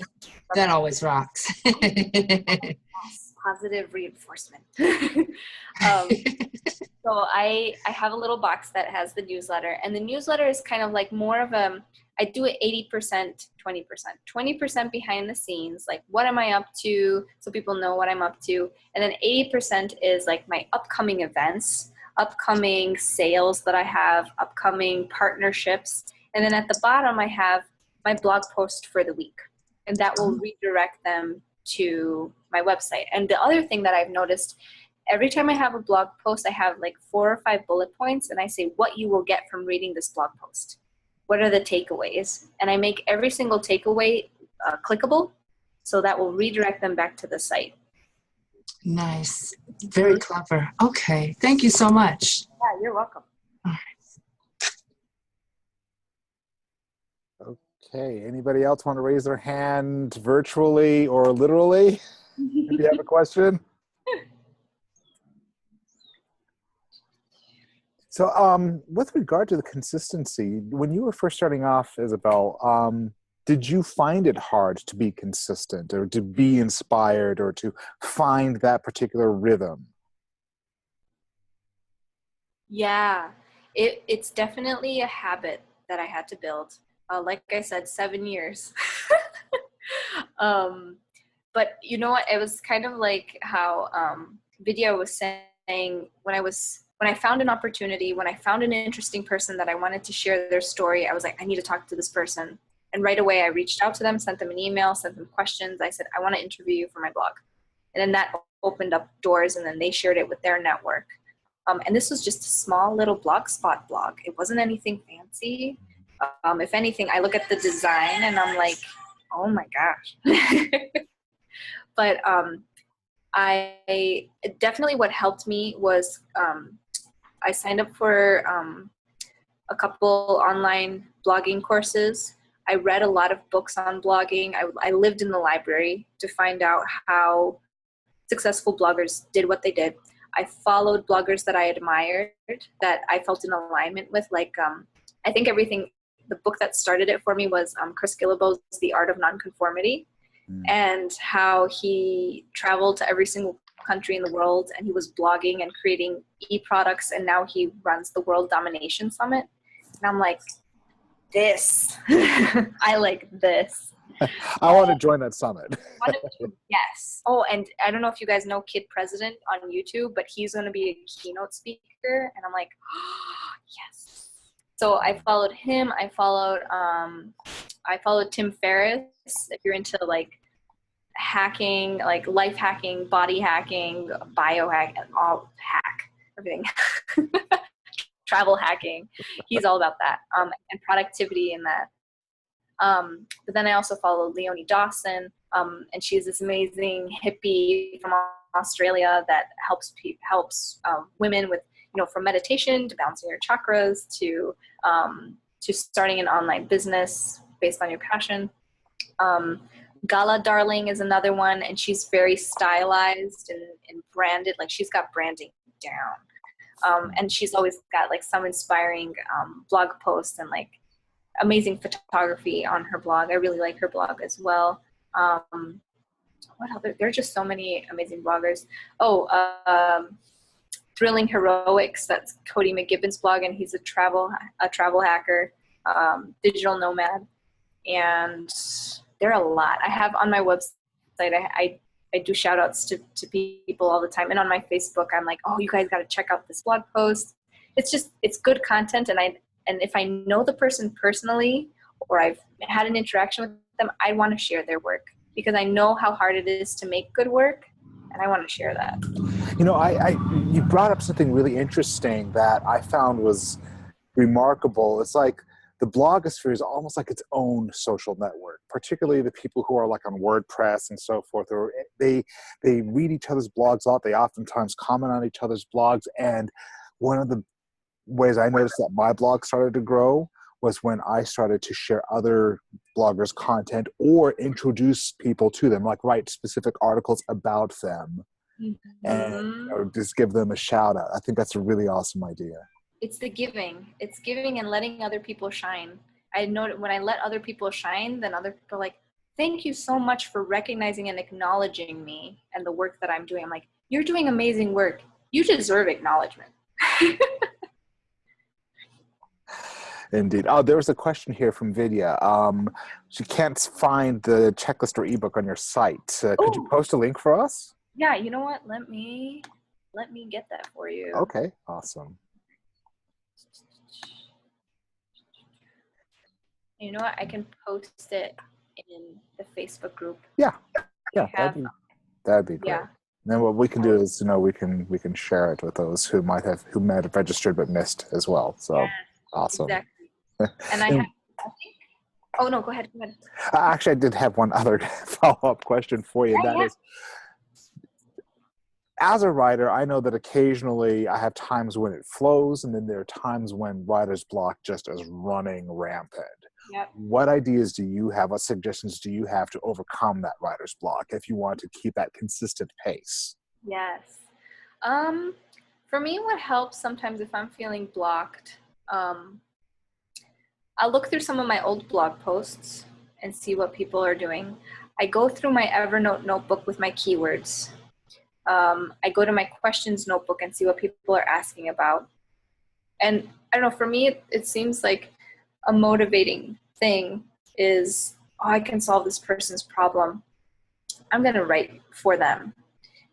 That always rocks. Yes, positive reinforcement. So I have a little box that has the newsletter, and the newsletter is kind of like more of a, I do it 80%, 20%. 20% behind the scenes, like what am I up to, so people know what I'm up to, and then 80% is like my upcoming events, upcoming sales that I have, upcoming partnerships, and then at the bottom I have my blog post for the week, and that will redirect them to my website. And the other thing that I've noticed, every time I have a blog post, I have like 4 or 5 bullet points, and I say what you will get from reading this blog post. What are the takeaways? And I make every single takeaway clickable, so that will redirect them back to the site. Nice. Very clever. Okay. Thank you so much. Yeah, you're welcome. All right. Okay. Anybody else want to raise their hand virtually or literally? If you have a question. So with regard to the consistency, when you were first starting off, Isabelle, did you find it hard to be consistent or to be inspired or to find that particular rhythm? Yeah, it's definitely a habit that I had to build. Like I said, 7 years. But you know what? It was kind of like how Vidya was saying, when I found an opportunity, when I found an interesting person that I wanted to share their story, I was like, I need to talk to this person. And right away, I reached out to them, sent them an email, sent them questions. I said, I want to interview you for my blog. And then that opened up doors, and then they shared it with their network. And this was just a small little Blogspot blog. It wasn't anything fancy. If anything, I look at the design and I'm like, oh my gosh. But I definitely, what helped me was I signed up for a couple online blogging courses. I read a lot of books on blogging. I lived in the library to find out how successful bloggers did what they did. I followed bloggers that I admired, that I felt in alignment with. Like, I think the book that started it for me was Chris Guillebeau's The Art of Nonconformity, and how he traveled to every single country in the world, and he was blogging and creating e-products, and now he runs the World Domination Summit. And I'm like, this. I like this. I want to join that summit. Yes. Oh, and I don't know if you guys know Kid President on YouTube, but he's going to be a keynote speaker. And I'm like, oh, yes. So I followed him. I followed Tim Ferriss. If you're into like hacking, like life hacking, body hacking, biohack, all hack, everything. Travel hacking. He's all about that. And productivity in that. But then I also followed Leonie Dawson, and she's this amazing hippie from Australia that helps women with, from meditation to balancing your chakras to starting an online business based on your passion. Gala Darling is another one, and she's very stylized and branded. Like, she's got branding down. And she's always got like some inspiring blog posts and like amazing photography on her blog. I really like her blog as well. What other? There are just so many amazing bloggers. Thrilling Heroics. That's Cody McGibbon's blog, and he's a travel hacker, digital nomad, and there are a lot. I have on my website. I do shout outs to people all the time. And on my Facebook, I'm like, oh, you guys got to check out this blog post. It's good content. And if I know the person personally, or I've had an interaction with them, I want to share their work, because I know how hard it is to make good work. and I want to share that. You know, you brought up something really interesting that I found was remarkable. It's like the blogosphere is almost like its own social network, particularly the people who are like on WordPress and so forth, or they read each other's blogs a lot. They oftentimes comment on each other's blogs. And one of the ways I noticed that my blog started to grow was when I started to share other bloggers' content or introduce people to them, like write specific articles about them and just give them a shout out. I think that's a really awesome idea. It's the giving. It's giving and letting other people shine. I know that when I let other people shine, then other people are like, thank you so much for recognizing and acknowledging me and the work that I'm doing. I'm like, you're doing amazing work. You deserve acknowledgement. Indeed. Oh, there was a question here from Vidya. She can't find the checklist or ebook on your site. Could you post a link for us? Yeah, you know what? Let me get that for you. Okay, awesome. You know what? I can post it in the Facebook group. Yeah, that'd be great. Yeah. And then what we can do is, we can share it with those who might have registered but missed as well. So yes, awesome. Exactly. And I think. Oh no, go ahead. Actually, I did have one other follow-up question for you. Is, as a writer, I know that occasionally I have times when it flows, and then there are times when writer's block just is running rampant. Yep. What ideas do you have? What suggestions do you have to overcome that writer's block if you want to keep that consistent pace? Yes. For me, what helps sometimes if I'm feeling blocked, I'll look through some of my old blog posts and see what people are doing. I go through my Evernote notebook with my keywords. I go to my questions notebook and see what people are asking about. And I don't know, for me, it seems like a motivating thing is, I can solve this person's problem. I'm going to write for them.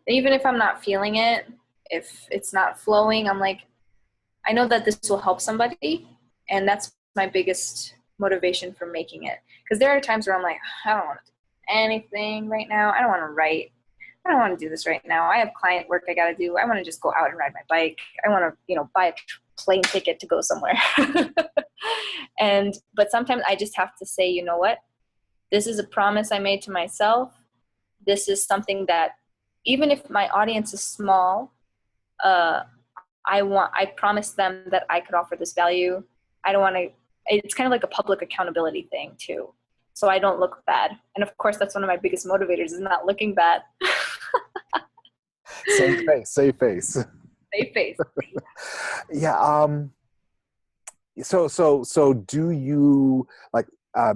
And even if I'm not feeling it, if it's not flowing, I'm like, I know that this will help somebody. And that's my biggest motivation for making it. Because there are times where I'm like, I don't want to do anything right now. I don't want to write. I don't want to do this right now. I have client work I got to do. I want to just go out and ride my bike. I want to, buy a plane ticket to go somewhere. But sometimes I just have to say, you know what? This is a promise I made to myself. This is something that, even if my audience is small, I promise them that I could offer this value. I don't want to, it's kind of like a public accountability thing too. So I don't look bad. And of course, that's one of my biggest motivators, is not looking bad. Save face. Save face. Yeah. So do you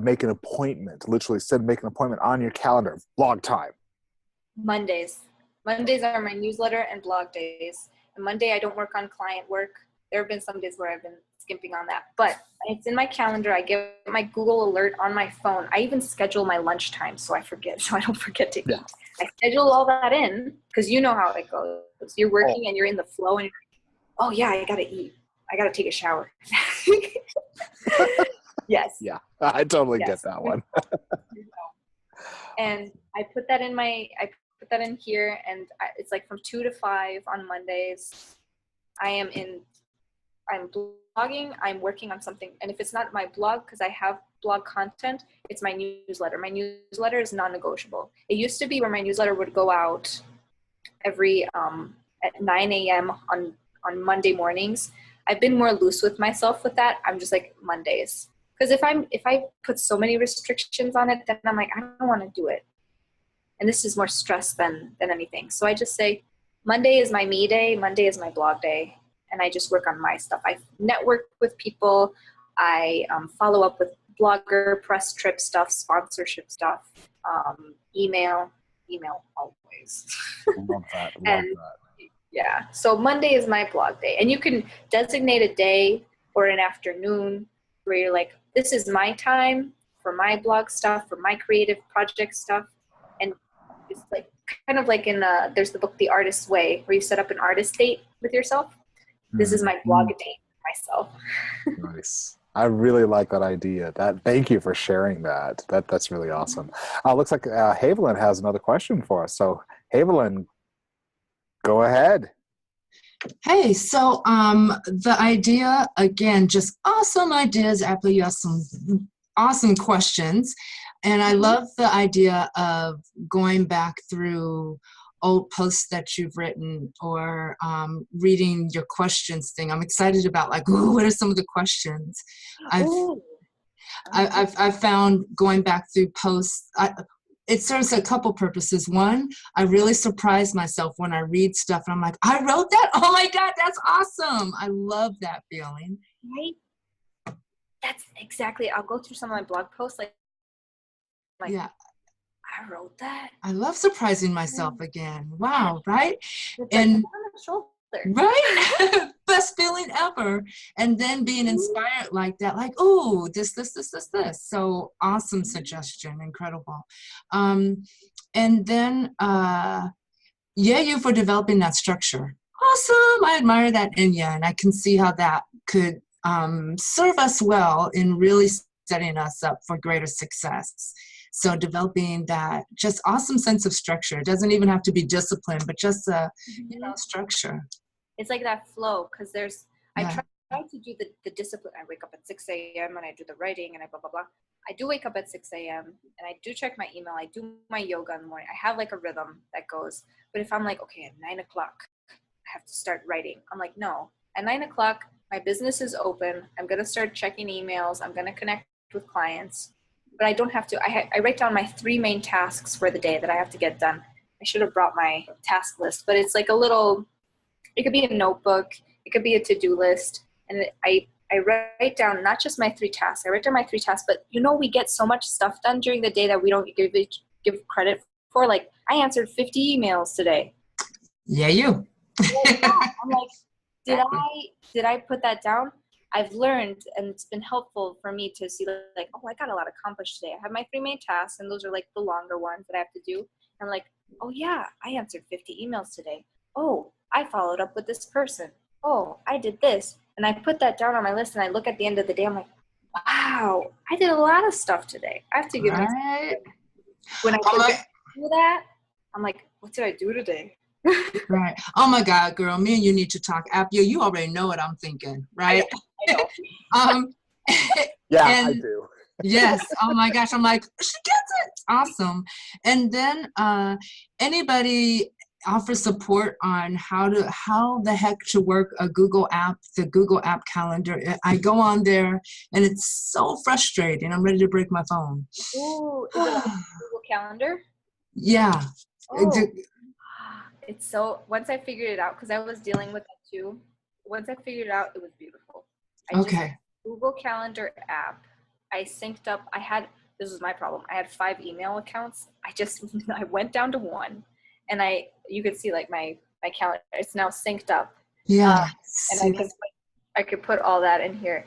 make an appointment, literally make an appointment on your calendar, blog time? Mondays are my newsletter and blog days. And Monday I don't work on client work. There have been some days where I've been skimping on that, but it's in my calendar. I get my Google alert on my phone. I even schedule my lunchtime so I don't forget to eat. Yeah. I schedule all that in because you know how it goes. You're working and you're in the flow and you're like, oh yeah, I gotta eat. I gotta take a shower. Yes. Yeah, I totally get that one. And I put that in here, and it's like from 2 to 5 on Mondays. I'm blogging, I'm working on something. And if it's not my blog, because I have blog content, it's my newsletter. My newsletter is non-negotiable. It used to be where my newsletter would go out every at 9 a.m. on Monday mornings. I've been more loose with myself with that. I'm just like Mondays. Because if I put so many restrictions on it, then I'm like, I don't want to do it. And this is more stress than anything. So I just say, Monday is my me day, Monday is my blog day. And I just work on my stuff. I network with people. I follow up with blogger, press trip stuff, sponsorship stuff, email always. Love that. Yeah, so Monday is my blog day. And you can designate a day or an afternoon where you're like, this is my time for my blog stuff, for my creative project stuff. And it's like kind of like there's the book The Artist's Way, where you set up an artist date with yourself. This is my blog date myself. Nice. I really like that idea. Thank you for sharing that. That's really awesome. Looks like Haviland has another question for us. So Haviland, Go ahead. Hey, so the idea, again, just awesome ideas. Apple, you have some awesome questions. And I love the idea of going back through old posts that you've written or reading your questions thing. I'm excited about like, ooh, what are some of the questions? I've found going back through posts, it serves a couple purposes. One, I really surprise myself when I read stuff and I'm like, I wrote that? Oh my God, that's awesome. I love that feeling. Right? That's exactly, I'll go through some of my blog posts like yeah. I wrote that. I love surprising myself again. Wow, right? It's And like on the shoulder. right? Best feeling ever. And then being inspired like that, like, oh, this. So awesome suggestion, incredible. And then, you for developing that structure. Awesome, I admire that in you, and I can see how that could serve us well in really setting us up for greater success. So developing that just awesome sense of structure. It doesn't even have to be discipline, but just a structure. It's like that flow, because I try to do the discipline. I wake up at 6 a.m. and I do the writing and I blah, blah, blah. I do wake up at 6 a.m. and I do check my email. I do my yoga in the morning. I have like a rhythm that goes. But if I'm like, okay, at 9 o'clock, I have to start writing. I'm like, no. At 9 o'clock, my business is open. I'm going to start checking emails. I'm going to connect with clients. But I don't have to. I write down my 3 main tasks for the day that I have to get done. I should have brought my task list. But it's like a little, it could be a notebook. It could be a to-do list. And I write down not just my 3 tasks. I write down my 3 tasks, but we get so much stuff done during the day that we don't give credit for. Like, I answered 50 emails today. Yeah, you. I'm like, did I put that down? I've learned, and it's been helpful for me to see like, oh, I got a lot accomplished today. I have my 3 main tasks, and those are like the longer ones that I have to do. And I'm like, oh yeah, I answered 50 emails today. Oh, I followed up with this person. Oh, I did this. And I put that down on my list, and I look at the end of the day, I'm like, wow, I did a lot of stuff today. I have to give myself when I do that, I'm like, what did I do today? Right. Oh my God, girl, me and you need to talk. You already know what I'm thinking, right? I know. Yeah, and, I do. Yes. Oh my gosh. I'm like, she gets it. Awesome. And then anybody offer support on how the heck to work a Google app, the Google app calendar. I go on there and it's so frustrating. I'm ready to break my phone. Ooh, is it a Google Calendar? Yeah. Oh. It's so, once I figured it out, because I was dealing with it too. Once I figured it out, it was beautiful. Google Calendar app. I synced up. This was my problem. I had 5 email accounts. I went down to 1, and you could see like my calendar. It's now synced up. Yeah. And I could put all that in here.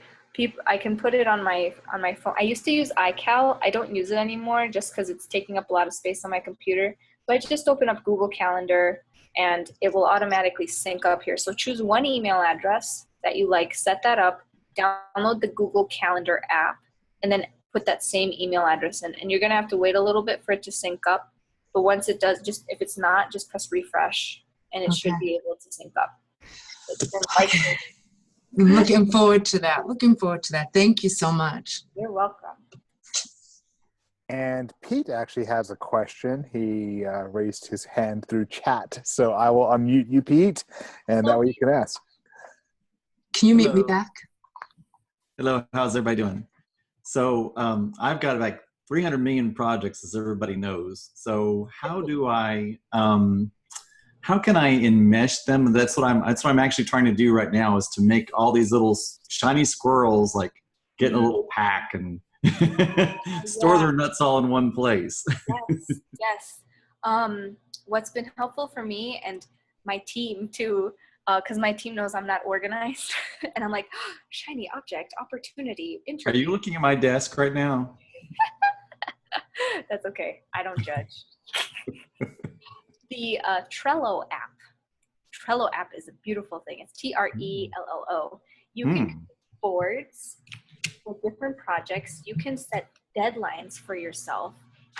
I can put it on my phone. I used to use iCal. I don't use it anymore just because it's taking up a lot of space on my computer. So I just open up Google Calendar, and it will automatically sync up here. So choose one email address that you like, set that up, download the Google Calendar app, and then put that same email address in. And you're going to have to wait a little bit for it to sync up. But once it does, if it's not, just press refresh, and it should be able to sync up. I'm looking forward to that. Thank you so much. You're welcome. And Pete actually has a question. He raised his hand through chat. So I will unmute you, Pete, and that way you can ask. Can you meet me back? Hello, how's everybody doing? So I've got like 300 million projects, as everybody knows. So how do I, how can I enmesh them? That's what I'm actually trying to do right now, is to make all these little shiny squirrels like get in a little pack and store their nuts all in one place. Yes. What's been helpful for me and my team too, because my team knows I'm not organized, and I'm like, oh, shiny object, opportunity, interview. Are you looking at my desk right now? That's okay. I don't judge. The Trello app. Trello app is a beautiful thing. It's Trello. You can create boards for different projects. You can set deadlines for yourself.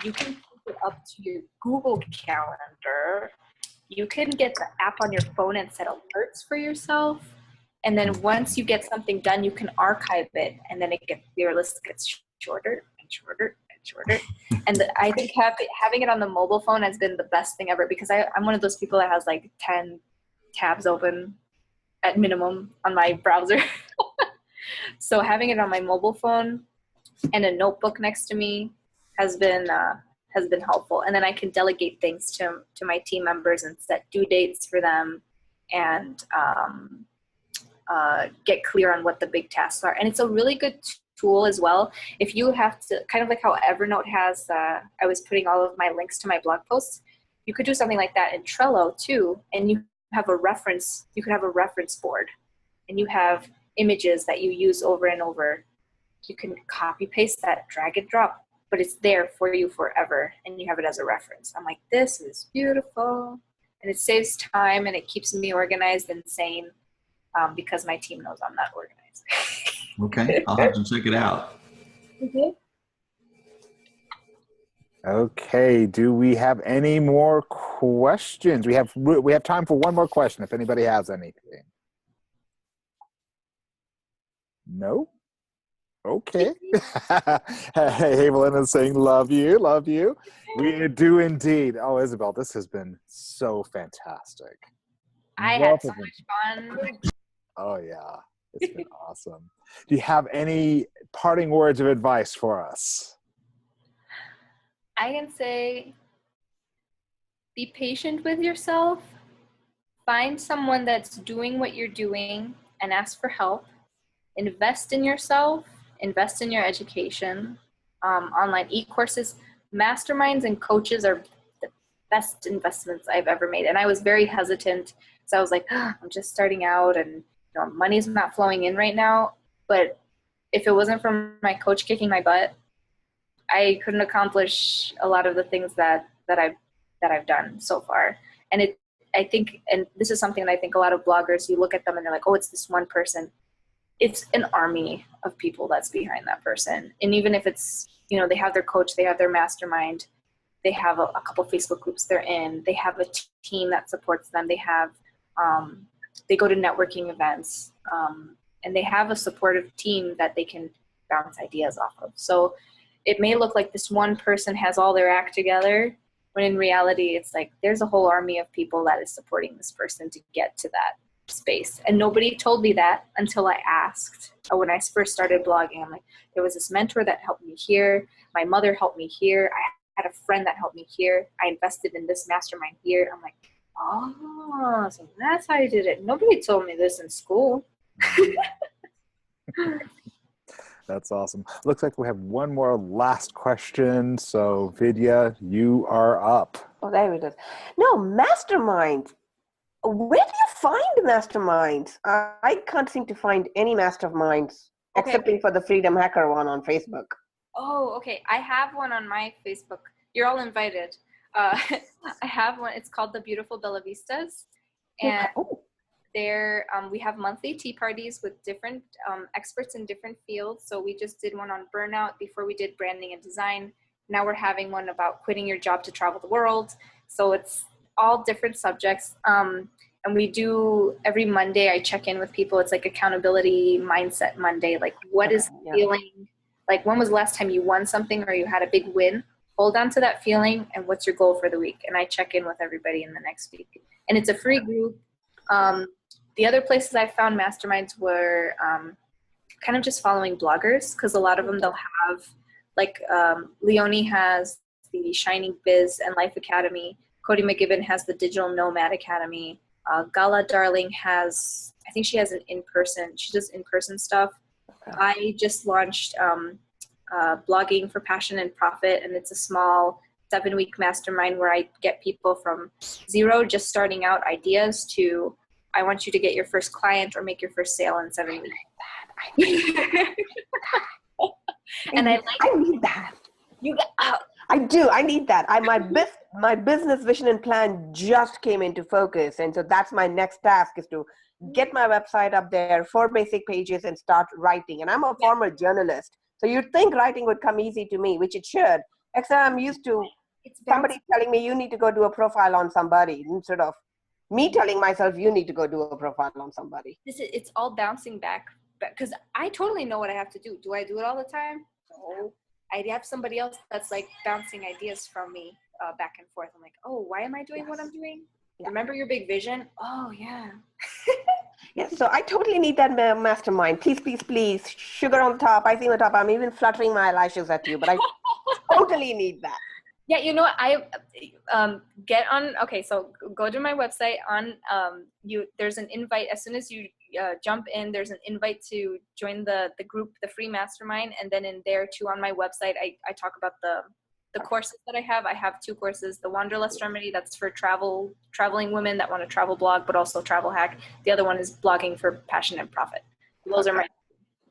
You can put it up to your Google Calendar. you can get the app on your phone and set alerts for yourself. And then once you get something done, you can archive it, and then your list gets shorter and shorter and shorter. And I think having it on the mobile phone has been the best thing ever, because I'm one of those people that has like 10 tabs open at minimum on my browser. So having it on my mobile phone and a notebook next to me has been helpful. And then I can delegate things to my team members and set due dates for them, and get clear on what the big tasks are. And it's a really good tool as well. If you have to, kind of like how Evernote has, I was putting all of my links to my blog posts, you could do something like that in Trello too. And you could have a reference board, and you have images that you use over and over. You can copy paste that, drag and drop, but it's there for you forever, and you have it as a reference. I'm like, this is beautiful, and it saves time, and it keeps me organized and sane, because my team knows I'm not organized. Okay, I'll have to check it out. Mm-hmm. Okay, do we have any more questions? We have time for one more question if anybody has anything. No? Okay. Hey, Melinda's saying, love you, love you. We do indeed. Oh, Isabelle, this has been so fantastic. I had so much fun. Oh, yeah. It's been awesome. Do you have any parting words of advice for us? I can say, be patient with yourself. Find someone that's doing what you're doing and ask for help. Invest in yourself. Invest in your education. Online e-courses, masterminds, and coaches are the best investments I've ever made. And I was very hesitant. So I was like, I'm just starting out, and money's not flowing in right now. But if it wasn't for my coach kicking my butt, I couldn't accomplish a lot of the things that I've done so far. And I think, and this is something that I think a lot of bloggers, you look at them and they're like, oh, it's this one person. It's an army of people that's behind that person. And even if it's, they have their coach, they have their mastermind, they have a couple Facebook groups they're in, they have a team that supports them, they have, they go to networking events, and they have a supportive team that they can bounce ideas off of. So it may look like this one person has all their act together, when in reality, it's like there's a whole army of people that is supporting this person to get to that space. And nobody told me that until I asked. When I first started blogging, I'm like, there was this mentor that helped me here. My mother helped me here. I had a friend that helped me here. I invested in this mastermind here. I'm like, oh, so that's how you did it. Nobody told me this in school. That's awesome. Looks like we have one more last question. So Vidya, you are up. Oh, there it is. No, masterminds. Where do you find masterminds? I can't seem to find any masterminds, excepting for the Freedom Hacker one on Facebook. Oh, okay. I have one on my Facebook. You're all invited. I have one. It's called the Beautiful Bella Vistas. And there we have monthly tea parties with different experts in different fields. So we just did one on burnout before we did branding and design. Now we're having one about quitting your job to travel the world. So it's all different subjects. And we do every Monday, I check in with people. It's like accountability mindset Monday. Like, what is feeling? Like, when was the last time you won something or you had a big win? Hold on to that feeling, and what's your goal for the week? And I check in with everybody in the next week. And it's a free group. The other places I found masterminds were kind of just following bloggers, because a lot of them, they'll have, like Leonie has the Shining Biz and Life Academy. Cody McGibbon has the Digital Nomad Academy. Gala Darling has, I think she has an in-person, she does in-person stuff. Okay. I just launched Blogging for Passion and Profit, and it's a small 7-week mastermind where I get people from zero, just starting out ideas, to I want you to get your first client or make your first sale in 7 weeks. And I need that. You got, I do. I need that. My business vision and plan just came into focus. And so that's my next task, is to get my website up there, 4 basic pages, and start writing. And I'm a former journalist. So you'd think writing would come easy to me, which it should. Except I'm used to It's somebody bouncing. telling me you need to go do a profile on somebody instead of me telling myself you need to go do a profile on somebody. It's all bouncing back because I totally know what I have to do. Do I do it all the time? No. I have somebody else that's like bouncing ideas from me back and forth. I'm like, oh, why am I doing what I'm doing? Yeah. Remember your big vision? Oh, yeah. Yes, so I totally need that mastermind. Please, please, please. Sugar on the top, icing on the top. I'm even fluttering my eyelashes at you, but I totally need that. Yeah, you know what? I get on. Okay, so go to my website. On there's an invite as soon as you jump in. There's an invite to join the group, the free mastermind, and then in there too on my website, I talk about the courses that I have. I have 2 courses: the Wanderlust Remedy, that's for traveling women that want to travel blog, but also travel hack. The other one is blogging for passion and profit. Those are my.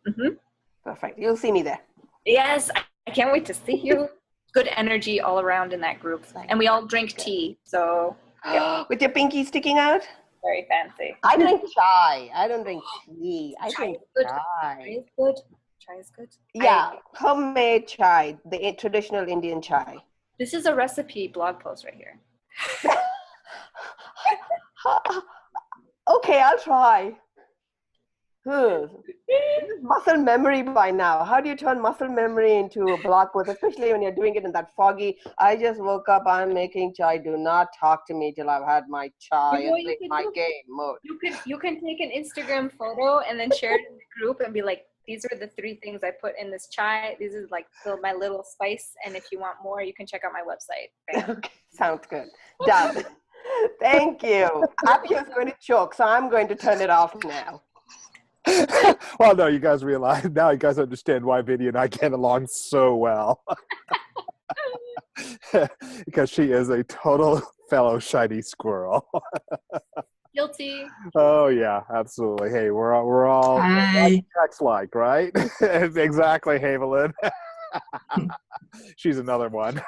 Mm-hmm. Perfect. You'll see me there. Yes, I can't wait to see you. Good energy all around in that group. And we all drink tea, so yeah. With your pinky sticking out? Very fancy. I drink chai. I don't drink tea. I Chai drink is good. chai. Chai is good. Chai is good. Yeah, homemade chai, the traditional Indian chai. This is a recipe blog post right here. Okay, I'll try. Muscle memory by now. How do you turn muscle memory into a blog post, especially when you're doing it in that foggy, I just woke up, I'm making chai, do not talk to me till I've had my chai and play my game mode. You can take an Instagram photo and then share it in the group and be like, these are the 3 things I put in this chai. This is like my little spice. And if you want more, you can check out my website. Okay, sounds good. Done. Thank you. Appy is going to choke, so I'm going to turn it off now. Well, no, you guys realize now. You guys understand why Vinny and I get along so well, because she is a total fellow shiny squirrel. Guilty. Oh yeah, absolutely. Hey, we're all sex-like, right? Exactly, Havelin. She's another one.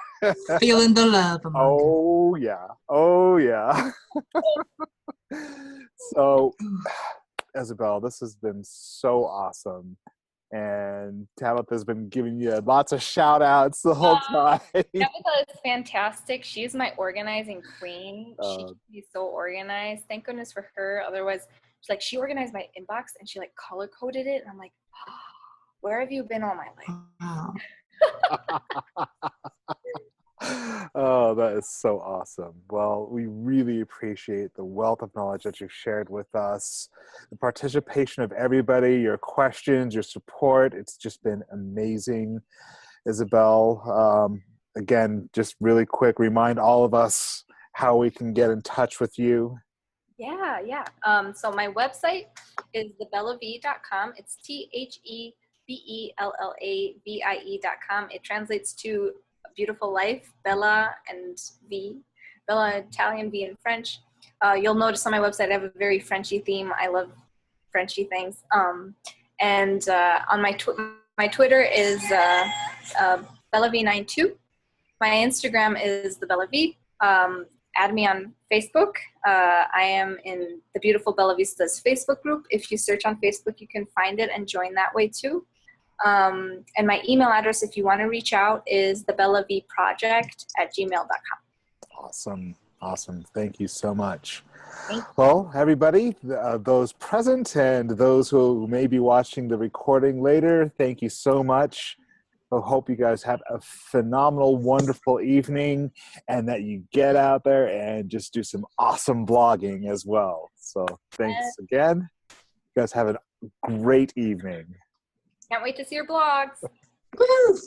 Feeling the love. Oh yeah. Oh yeah. So, Isabelle, this has been so awesome. And Tabitha's been giving you lots of shout outs the whole time. Tabitha is fantastic. She's my organizing queen. She can be so organized. Thank goodness for her. Otherwise, she organized my inbox and she like color coded it. And I'm like, oh, where have you been all my life? Wow. Oh, that is so awesome. Well, we really appreciate the wealth of knowledge that you've shared with us, the participation of everybody, your questions, your support. It's just been amazing. Isabelle, again, just really quick, remind all of us how we can get in touch with you. Yeah. So my website is thebellavie.com. It's TheBellavie.com. It translates to beautiful life, Bella and V, Bella Italian, V in French. You'll notice on my website I have a very Frenchy theme. I love Frenchy things. And on my Twitter is BellaV92. My Instagram is the Bella V. Add me on Facebook. I am in the Beautiful Bella Vista's Facebook group. If you search on Facebook, you can find it and join that way too. And my email address, if you want to reach out, is thebellavproject@gmail.com. Awesome. Thank you so much. Well, everybody, those present and those who may be watching the recording later, thank you so much. I hope you guys have a phenomenal, wonderful evening and that you get out there and just do some awesome blogging as well. So thanks again. You guys have a great evening. Can't wait to see your blogs. Woo!